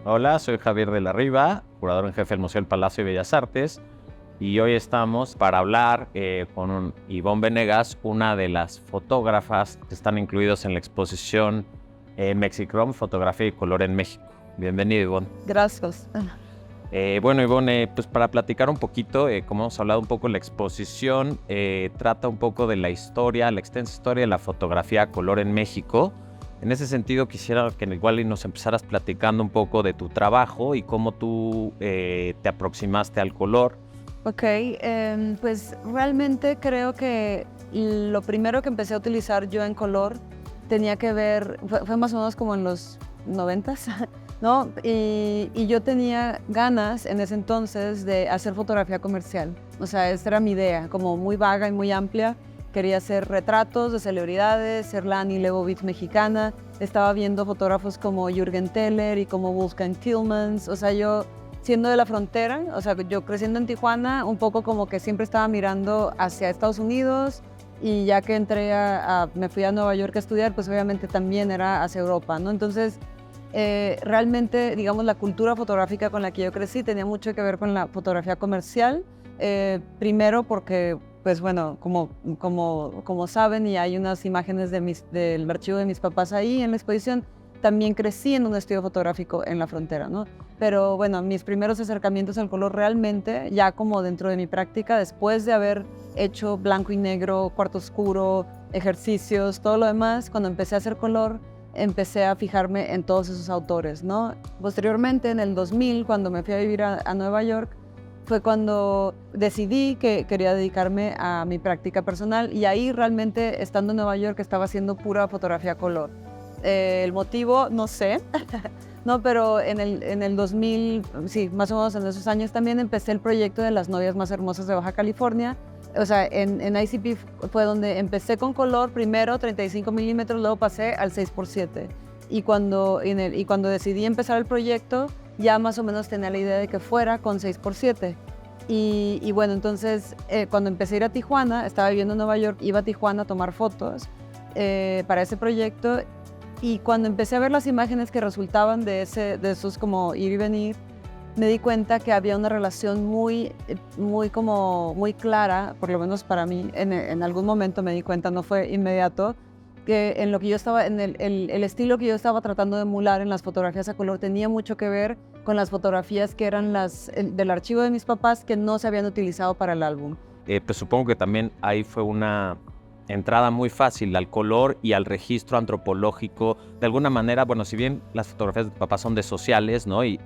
Hola, soy Javier de la Riva, curador en jefe del Museo del Palacio de Bellas Artes, y hoy estamos para hablar con Ivonne Venegas, una de las fotógrafas que están incluidos en la exposición Mexicrom, Fotografía y Color en México. Bienvenido, Ivonne. Gracias. Bueno, Ivonne, pues para platicar un poquito, como hemos hablado un poco, la exposición trata un poco de la historia, la extensa historia de la fotografía a color en México. En ese sentido, quisiera que igual nos empezaras platicando un poco de tu trabajo y cómo tú te aproximaste al color. Ok, pues realmente creo que lo primero que empecé a utilizar yo en color tenía que ver, fue más o menos como en los 90s, ¿no? Y yo tenía ganas en ese entonces de hacer fotografía comercial. O sea, esa era mi idea, como muy vaga y muy amplia. Quería hacer retratos de celebridades, ser la Annie Leibovitz mexicana. Estaba viendo fotógrafos como Jürgen Teller y como Wolfgang Tillmans. O sea, yo siendo de la frontera, o sea, yo creciendo en Tijuana, un poco como que siempre estaba mirando hacia Estados Unidos, y ya que entré me fui a Nueva York a estudiar, pues obviamente también era hacia Europa, ¿no? Entonces, realmente, digamos, la cultura fotográfica con la que yo crecí tenía mucho que ver con la fotografía comercial. Primero porque, pues bueno, como saben, y hay unas imágenes del archivo de mis papás ahí en la exposición, también crecí en un estudio fotográfico en la frontera, ¿no? Pero bueno, mis primeros acercamientos al color realmente, ya como dentro de mi práctica, después de haber hecho blanco y negro, cuarto oscuro, ejercicios, todo lo demás, cuando empecé a hacer color, empecé a fijarme en todos esos autores, ¿no? Posteriormente, en el 2000, cuando me fui a vivir a Nueva York, fue cuando decidí que quería dedicarme a mi práctica personal, y ahí realmente, estando en Nueva York, estaba haciendo pura fotografía color. El motivo, no sé, no, pero en el 2000, sí, más o menos en esos años también empecé el proyecto de las novias más hermosas de Baja California. O sea, en ICP fue donde empecé con color, primero 35 milímetros, luego pasé al 6x7. Y cuando decidí empezar el proyecto, ya más o menos tenía la idea de que fuera con 6x7. Y bueno, entonces cuando empecé a ir a Tijuana, estaba viviendo en Nueva York, iba a Tijuana a tomar fotos para ese proyecto. Y cuando empecé a ver las imágenes que resultaban de esos como ir y venir, me di cuenta que había una relación muy clara, por lo menos para mí, en algún momento me di cuenta, no fue inmediato, que en lo que yo estaba, en el estilo que yo estaba tratando de emular en las fotografías a color tenía mucho que ver con las fotografías que eran del archivo de mis papás, que no se habían utilizado para el álbum. Pues supongo que también ahí fue una entrada muy fácil al color y al registro antropológico. De alguna manera, bueno, si bien las fotografías de tu papá son de sociales, ¿no? Y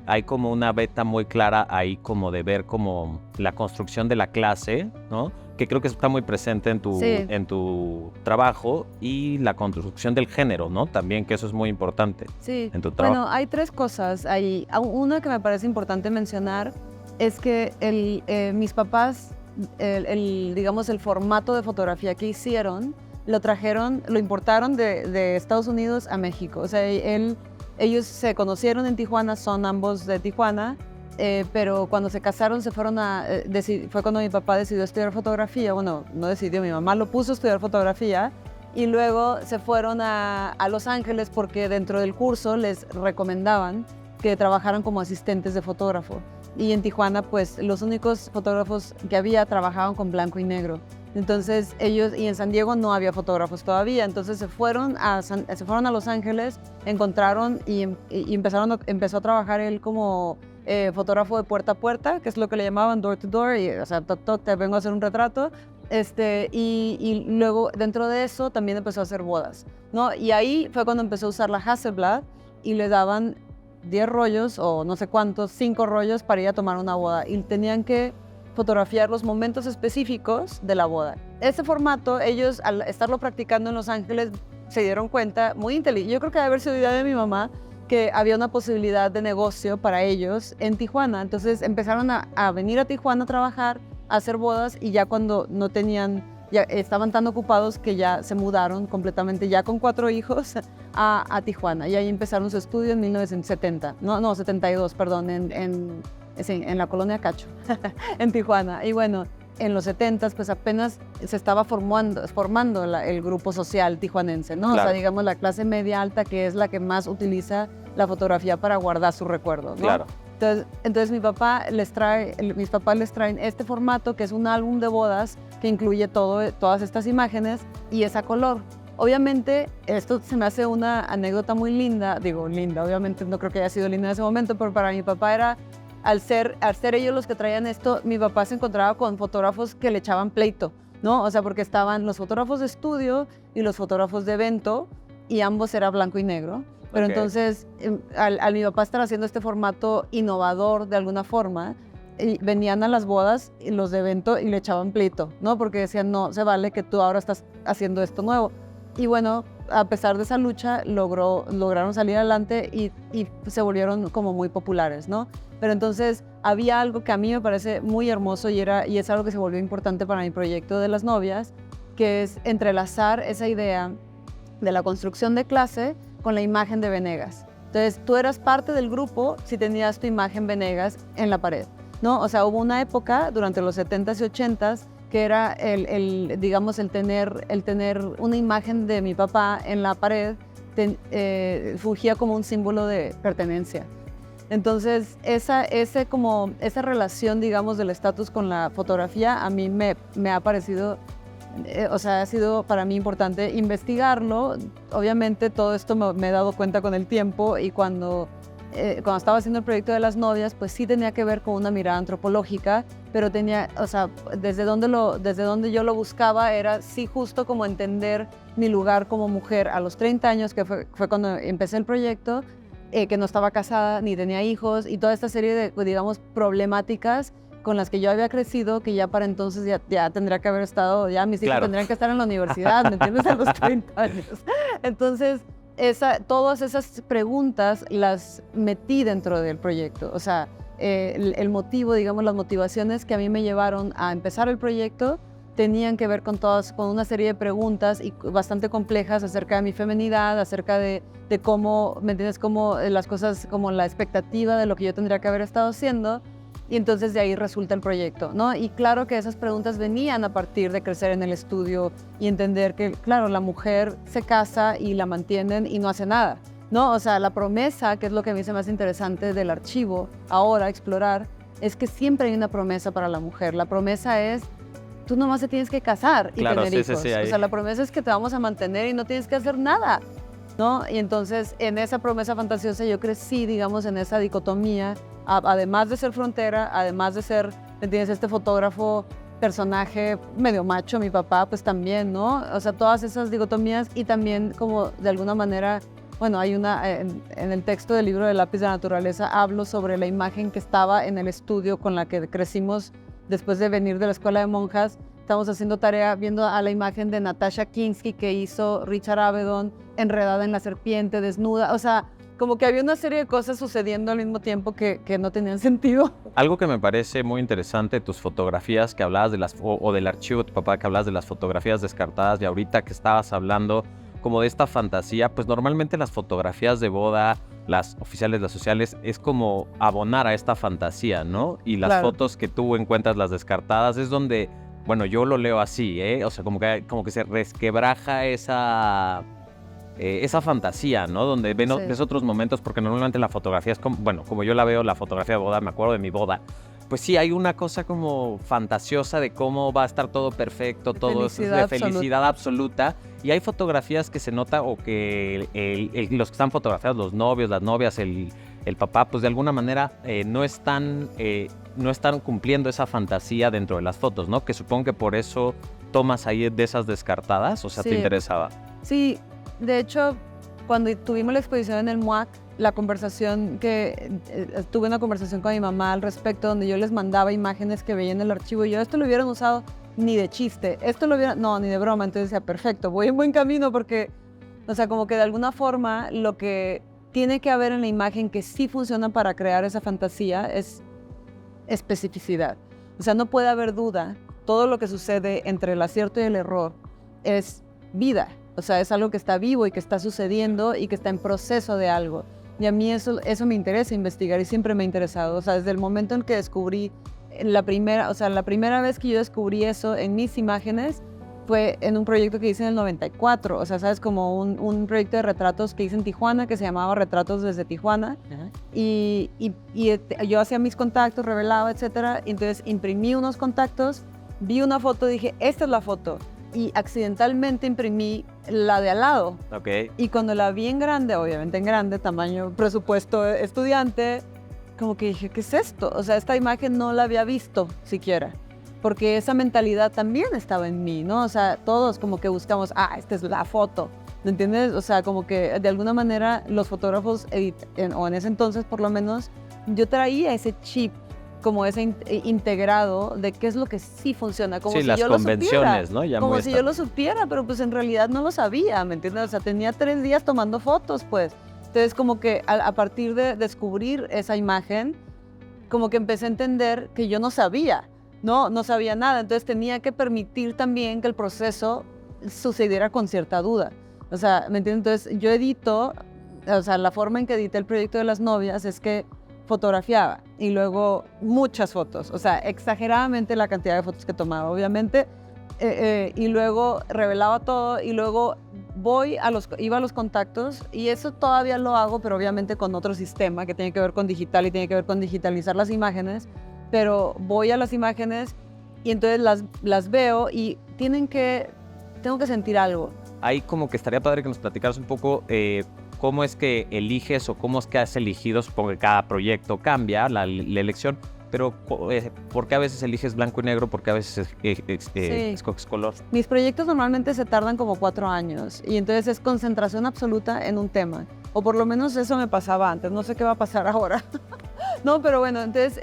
hay como una beta muy clara ahí como de ver como la construcción de la clase, ¿no? Que creo que está muy presente en tu trabajo, y la construcción del género, ¿no? También, que eso es muy importante en tu trabajo. Bueno, hay tres cosas ahí. Una que me parece importante mencionar es que mis papás, digamos, el formato de fotografía que hicieron, lo importaron de Estados Unidos a México. O sea, ellos se conocieron en Tijuana, son ambos de Tijuana, pero cuando se casaron fue cuando mi papá decidió estudiar fotografía. Bueno, no decidió, mi mamá lo puso a estudiar fotografía, y luego se fueron a Los Ángeles porque dentro del curso les recomendaban que trabajaran como asistentes de fotógrafo. Y en Tijuana, pues, los únicos fotógrafos que había trabajaban con blanco y negro. Entonces y en San Diego no había fotógrafos todavía. Entonces se fueron a Los Ángeles, encontraron y empezó a trabajar él como fotógrafo de puerta a puerta, que es lo que le llamaban door to door, o sea, toc toc, te vengo a hacer un retrato. Y luego dentro de eso también empezó a hacer bodas, ¿no? Y ahí fue cuando empezó a usar la Hasselblad, y le daban 10 rollos o no sé cuántos, 5 rollos para ir a tomar una boda, y tenían que fotografiar los momentos específicos de la boda. Ese formato, ellos al estarlo practicando en Los Ángeles se dieron cuenta, muy inteligente, yo creo que debe haber sido idea de mi mamá, que había una posibilidad de negocio para ellos en Tijuana. Entonces empezaron a venir a Tijuana a trabajar, a hacer bodas, y ya cuando no tenían, ya estaban tan ocupados que ya se mudaron completamente, ya con 4 hijos, a Tijuana. Y ahí empezaron su estudio en 1970, no, 72, perdón, en la colonia Cacho, en Tijuana. Y bueno, en los 70s, pues apenas se estaba formando el grupo social tijuanense, ¿no? Claro. O sea, digamos la clase media alta, que es la que más utiliza la fotografía para guardar su recuerdo, ¿no? Claro. Entonces mis papás les traen este formato, que es un álbum de bodas que incluye todas estas imágenes y es a color. Obviamente, esto se me hace una anécdota muy linda, digo linda, obviamente no creo que haya sido linda en ese momento, pero para mi papá era, al ser ellos los que traían esto, mi papá se encontraba con fotógrafos que le echaban pleito, ¿no? O sea, porque estaban los fotógrafos de estudio y los fotógrafos de evento, y ambos era blanco y negro. Pero entonces, al mi papá estar haciendo este formato innovador de alguna forma, y venían a las bodas y los de evento y le echaban pleito, ¿no? Porque decían, no, se vale que tú ahora estás haciendo esto nuevo. Y bueno, a pesar de esa lucha, lograron salir adelante y se volvieron como muy populares, ¿no? Pero entonces había algo que a mí me parece muy hermoso y es algo que se volvió importante para mi proyecto de las novias, que es entrelazar esa idea de la construcción de clase con la imagen de Venegas. Entonces, tú eras parte del grupo si tenías tu imagen Venegas en la pared, ¿no? O sea, hubo una época durante los 70s y 80s que era digamos, el tener una imagen de mi papá en la pared fungía como un símbolo de pertenencia. Entonces, esa relación, digamos, del estatus con la fotografía a mí me ha parecido, o sea, ha sido para mí importante investigarlo. Obviamente, todo esto me he dado cuenta con el tiempo y cuando estaba haciendo el proyecto de las novias, pues sí tenía que ver con una mirada antropológica, pero tenía, o sea, desde donde yo lo buscaba era sí justo como entender mi lugar como mujer a los 30 años, que fue cuando empecé el proyecto, que no estaba casada ni tenía hijos y toda esta serie de, digamos, problemáticas con las que yo había crecido, que ya para entonces ya tendría que haber estado, ya mis hijos tendrían que estar en la universidad, ¿me entiendes? A los 30 años. Entonces, todas esas preguntas las metí dentro del proyecto. O sea, el motivo, digamos, las motivaciones que a mí me llevaron a empezar el proyecto tenían que ver con una serie de preguntas y bastante complejas acerca de mi feminidad, acerca de cómo, ¿me entiendes? Cómo las cosas, como la expectativa de lo que yo tendría que haber estado haciendo. Y entonces de ahí resulta el proyecto, ¿no? Y claro que esas preguntas venían a partir de crecer en el estudio y entender que, claro, la mujer se casa y la mantienen y no hace nada, ¿no? O sea, la promesa, que es lo que a mí se me hace interesante del archivo, ahora explorar, es que siempre hay una promesa para la mujer. La promesa es, tú nomás te tienes que casar y tener hijos. Sí, o sea, la promesa es que te vamos a mantener y no tienes que hacer nada, ¿no? Y entonces, en esa promesa fantasiosa yo crecí, digamos, en esa dicotomía, además de ser frontera, además de ser, ¿me entiendes?, este fotógrafo, personaje medio macho, mi papá, pues también, ¿no? O sea, todas esas dicotomías y también como de alguna manera, bueno, hay en el texto del libro de Lápiz de la Naturaleza, hablo sobre la imagen que estaba en el estudio con la que crecimos después de venir de la escuela de monjas. Estamos haciendo tarea viendo a la imagen de Natasha Kinski que hizo Richard Avedon, enredada en la serpiente, desnuda, o sea, como que había una serie de cosas sucediendo al mismo tiempo que no tenían sentido. Algo que me parece muy interesante, tus fotografías que hablabas o del archivo de tu papá, que hablabas de las fotografías descartadas, y ahorita que estabas hablando como de esta fantasía, pues normalmente las fotografías de boda, las oficiales, las sociales, es como abonar a esta fantasía, ¿no? Y las fotos que tú encuentras, las descartadas, es donde, bueno, yo lo leo así, o sea, como que se resquebraja esa fantasía, ¿no? Donde ves otros momentos, porque normalmente la fotografía es como, bueno, como yo la veo, la fotografía de boda, me acuerdo de mi boda, pues sí, hay una cosa como fantasiosa de cómo va a estar todo perfecto, todo es de felicidad absoluta. Y hay fotografías que se nota o que los que están fotografiados, los novios, las novias, el papá, pues de alguna manera no están cumpliendo esa fantasía dentro de las fotos, ¿no? Que supongo que por eso tomas ahí de esas descartadas, o sea, ¿te interesaba? Sí, de hecho, cuando tuvimos la exposición en el MUAC, tuve una conversación con mi mamá al respecto, donde yo les mandaba imágenes que veía en el archivo y yo, esto lo hubieran usado ni de chiste, no, ni de broma. Entonces decía, perfecto, voy en buen camino porque, o sea, como que de alguna forma lo que tiene que haber en la imagen que sí funciona para crear esa fantasía es especificidad. O sea, no puede haber duda, todo lo que sucede entre el acierto y el error es vida. O sea, es algo que está vivo y que está sucediendo y que está en proceso de algo. Y a mí eso me interesa investigar y siempre me ha interesado. O sea, desde el momento en que descubrí la primera vez que yo descubrí eso en mis imágenes fue en un proyecto que hice en el 94, o sea, ¿sabes? Como un proyecto de retratos que hice en Tijuana, que se llamaba Retratos desde Tijuana, y yo hacía mis contactos, revelaba, etcétera, y entonces imprimí unos contactos, vi una foto, dije, esta es la foto, y accidentalmente imprimí la de al lado. Okay. Y cuando la vi en grande, obviamente en grande, tamaño presupuesto estudiante, como que dije, ¿qué es esto? O sea, esta imagen no la había visto siquiera, porque esa mentalidad también estaba en mí, ¿no? O sea, todos como que buscamos, esta es la foto, ¿me entiendes? O sea, como que de alguna manera los fotógrafos, o en ese entonces por lo menos, yo traía ese chip, como ese integrado de qué es lo que sí funciona, como sí, si las yo lo convenciones, supiera, ¿no? Ya como muestran. si yo lo supiera, pero pues en realidad no lo sabía, ¿me entiendes? O sea, tenía 3 días tomando fotos, pues. Entonces, como que a partir de descubrir esa imagen, como que empecé a entender que yo no sabía, no sabía nada, entonces tenía que permitir también que el proceso sucediera con cierta duda. O sea, ¿me entiendes? Entonces, yo edito, o sea, la forma en que edité el proyecto de las novias es que fotografiaba y luego muchas fotos, o sea, exageradamente la cantidad de fotos que tomaba, obviamente, y luego revelaba todo y luego iba a los contactos y eso todavía lo hago, pero obviamente con otro sistema que tiene que ver con digital y tiene que ver con digitalizar las imágenes, pero voy a las imágenes y entonces las veo y tengo que sentir algo. Ahí como que estaría padre que nos platicaras un poco cómo es que eliges o cómo es que has elegido, supongo que cada proyecto cambia la elección, pero ¿por qué a veces eliges blanco y negro? ¿Por qué a veces escoges color? Mis proyectos normalmente se tardan como 4 años y entonces es concentración absoluta en un tema, o por lo menos eso me pasaba antes, no sé qué va a pasar ahora. No, pero bueno, entonces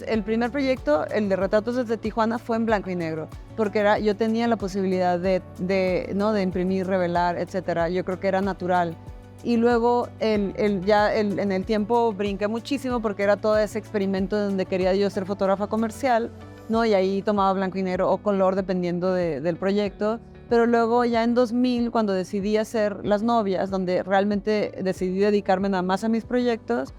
el primer proyecto, el de Retratos desde Tijuana, fue en blanco y negro, porque yo tenía la posibilidad ¿no? de imprimir, revelar, etcétera. Yo creo que era natural. Y luego en el tiempo brinqué muchísimo porque era todo ese experimento donde quería yo ser fotógrafa comercial, ¿no? Y ahí tomaba blanco y negro o color dependiendo del proyecto. Pero luego ya en 2000, cuando decidí hacer Las Novias, donde realmente decidí dedicarme nada más a mis proyectos,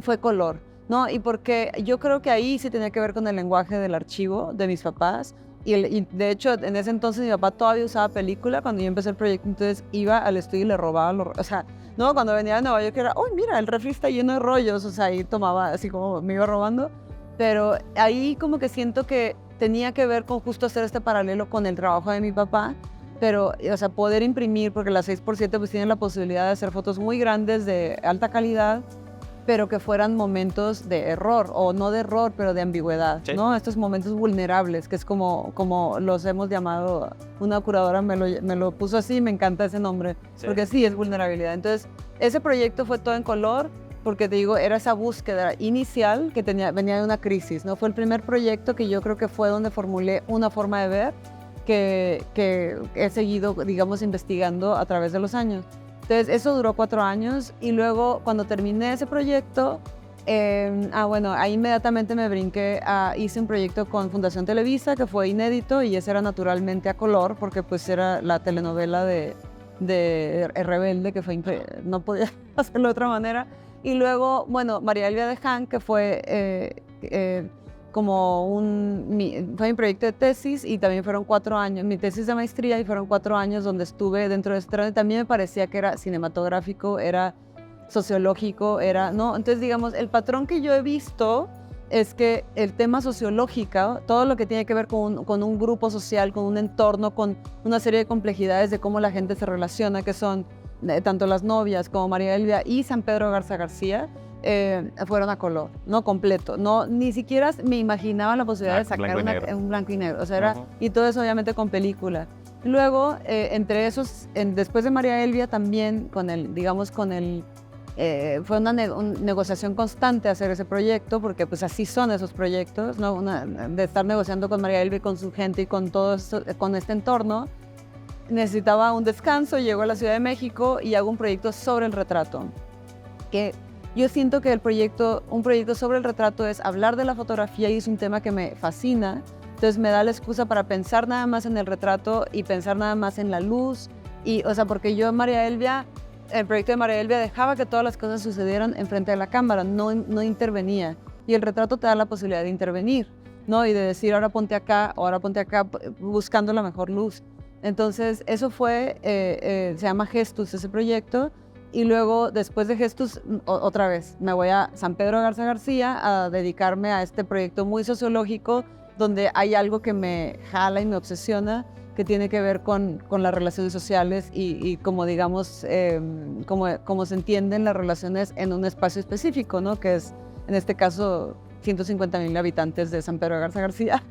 fue color, ¿no? Y porque yo creo que ahí sí tenía que ver con el lenguaje del archivo de mis papás. Y de hecho, en ese entonces mi papá todavía usaba película cuando yo empecé el proyecto, entonces iba al estudio y le robaba, o sea, no, cuando venía de Nueva York era, ¡uy, mira, el refri está lleno de rollos! O sea, ahí tomaba, así como me iba robando. Pero ahí como que siento que tenía que ver con justo hacer este paralelo con el trabajo de mi papá, pero, o sea, poder imprimir, porque las 6x7 pues tienen la posibilidad de hacer fotos muy grandes de alta calidad, pero que fueran momentos de error, o no de error, pero de ambigüedad, sí, ¿no? Estos momentos vulnerables, que es como los hemos llamado, una curadora me lo puso así, me encanta ese nombre, sí, porque sí, es vulnerabilidad. Entonces, ese proyecto fue todo en color, porque te digo, era esa búsqueda inicial que venía de una crisis, ¿no? Fue el primer proyecto que yo creo que fue donde formulé una forma de ver que he seguido, digamos, investigando a través de los años. Entonces, eso duró 4 años y luego cuando terminé ese proyecto, bueno, ahí inmediatamente me brinqué, hice un proyecto con Fundación Televisa que fue inédito y ese era naturalmente a color porque pues era la telenovela de Rebelde, que no podía hacerlo de otra manera. Y luego, bueno, María Elvia de Han, que fue fue mi proyecto de tesis y también fueron 4 años, mi tesis de maestría, y fueron 4 años donde estuve dentro de este tramo. También me parecía que era cinematográfico, era sociológico, ¿no? Entonces, digamos, el patrón que yo he visto es que el tema sociológico, todo lo que tiene que ver con un grupo social, con un entorno, con una serie de complejidades de cómo la gente se relaciona, que son tanto Las Novias como María Elvia y San Pedro Garza García, fueron a color, no completo, ni siquiera me imaginaba la posibilidad de sacar un blanco y negro, o sea, era, y todo eso obviamente con película. Luego, entre esos, después de María Elvia también, fue una negociación constante hacer ese proyecto, porque pues así son esos proyectos, ¿no? De estar negociando con María Elvia y con su gente y con todo esto, con este entorno. Necesitaba un descanso, llego a la Ciudad de México y hago un proyecto sobre el retrato, que yo siento que un proyecto sobre el retrato es hablar de la fotografía y es un tema que me fascina, entonces me da la excusa para pensar nada más en el retrato y pensar nada más en la luz, y, o sea, porque yo el proyecto de María Elvia dejaba que todas las cosas sucedieran enfrente de la cámara, no intervenía. y el retrato te da la posibilidad de intervenir, ¿no? Y de decir, ahora ponte acá, o ahora ponte acá, buscando la mejor luz. Entonces, eso fue, se llama Gestus, ese proyecto, y luego, después de Gestus, otra vez, me voy a San Pedro Garza García a dedicarme a este proyecto muy sociológico, donde hay algo que me jala y me obsesiona, que tiene que ver con las relaciones sociales y como digamos, como se entienden las relaciones en un espacio específico, ¿no? Que es, en este caso, 150,000 habitantes de San Pedro Garza García,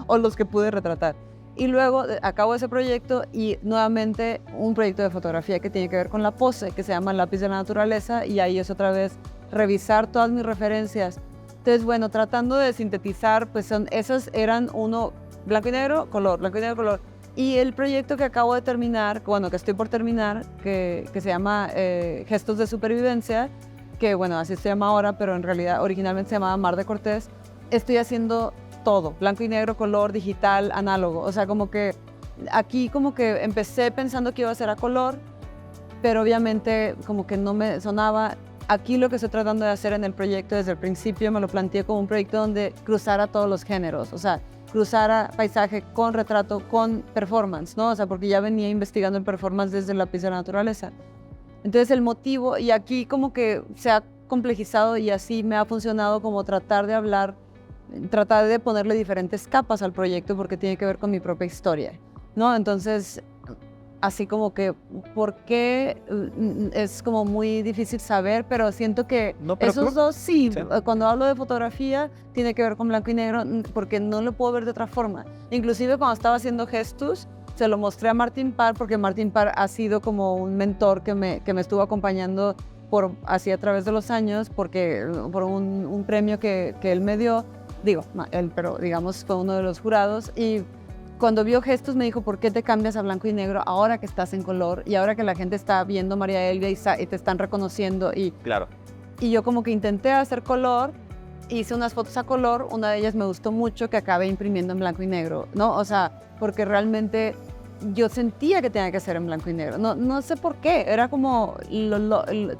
o los que pude retratar. Y luego acabo ese proyecto y nuevamente un proyecto de fotografía que tiene que ver con la pose, que se llama Lápiz de la Naturaleza, y ahí es otra vez revisar todas mis referencias. Entonces, bueno, tratando de sintetizar, pues esos eran uno, blanco y negro, color, blanco y negro, color. Y el proyecto que acabo de terminar, bueno, que estoy por terminar, que se llama Gestos de Supervivencia, que bueno, así se llama ahora, pero en realidad originalmente se llamaba Mar de Cortés, estoy haciendo todo, blanco y negro, color, digital, análogo. O sea, como que aquí como que empecé pensando que iba a ser a color, pero obviamente como que no me sonaba. Aquí lo que estoy tratando de hacer en el proyecto desde el principio me lo planteé como un proyecto donde cruzara todos los géneros, o sea, cruzara paisaje con retrato, con performance, ¿no? O sea, porque ya venía investigando el performance desde el Lápiz de la Naturaleza. Entonces el motivo, y aquí como que se ha complejizado y así me ha funcionado como tratar de hablar, tratar de ponerle diferentes capas al proyecto porque tiene que ver con mi propia historia, ¿no? Entonces, así como que, ¿por qué? Es como muy difícil saber, pero siento que No, pero esos dos sí. Cuando hablo de fotografía, tiene que ver con blanco y negro, porque no lo puedo ver de otra forma. Inclusive cuando estaba haciendo Gestus, se lo mostré a Martin Parr, porque Martin Parr ha sido como un mentor que me estuvo acompañando así a través de los años, porque por un premio que él me dio, digo, él, pero digamos fue uno de los jurados, y cuando vio Gestus me dijo, ¿por qué te cambias a blanco y negro ahora que estás en color y ahora que la gente está viendo María Elvia y te están reconociendo? Claro. Y yo como que intenté hacer color, hice unas fotos a color, una de ellas me gustó mucho, que acabé imprimiendo en blanco y negro, ¿no? O sea, porque realmente yo sentía que tenía que ser en blanco y negro, no sé por qué, era como,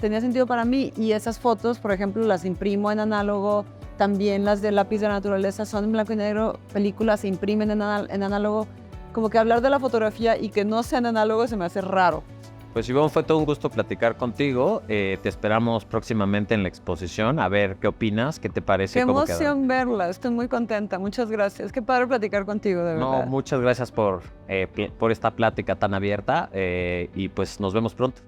tenía sentido para mí, y esas fotos, por ejemplo, las imprimo en análogo. También las de Lápiz de la Naturaleza son en blanco y negro, películas se imprimen en análogo. Como que hablar de la fotografía y que no sea en análogo se me hace raro. Pues Ivonne, fue todo un gusto platicar contigo. Te esperamos próximamente en la exposición. A ver qué opinas, qué te parece. Qué emoción verla, estoy muy contenta. Muchas gracias. Qué padre platicar contigo, de verdad. No, muchas gracias por esta plática tan abierta y pues nos vemos pronto.